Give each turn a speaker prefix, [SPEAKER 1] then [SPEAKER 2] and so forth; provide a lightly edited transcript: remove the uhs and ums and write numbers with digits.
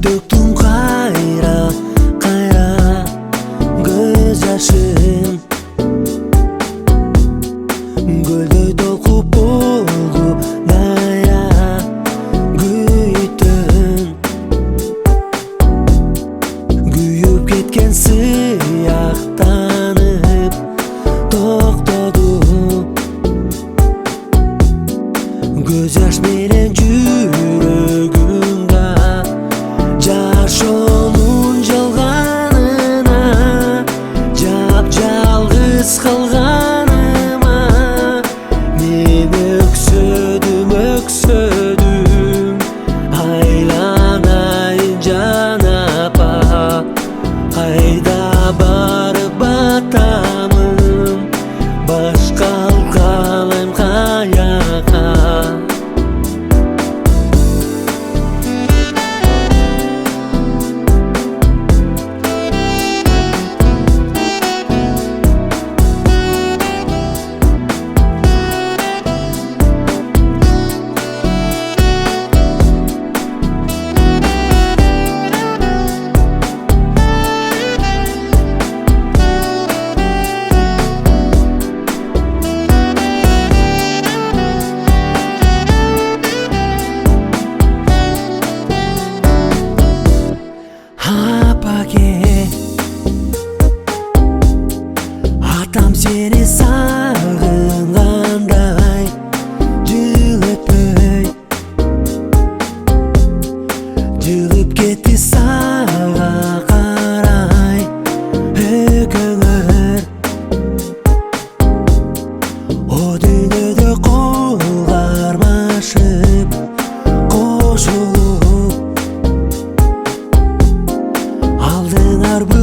[SPEAKER 1] Döktüm kayra kayra göz yaşım, gölдөй толкуп болду дайра күйүттөн, күйүп кеткен сыяктанып токтоду. Көз жаш менен жүрөгүмда жашоонун жалганына, жап-жалгыз калганыма мен өксөдүм айланайын жан апа, кайда барып батамын, башка алкалайм каяка. Атам сени сагынгандай жыл өтпөй, жылып кетти сага карай экөөңөр. О дүйнөдө кол кармашып кошулуп алдыңарбы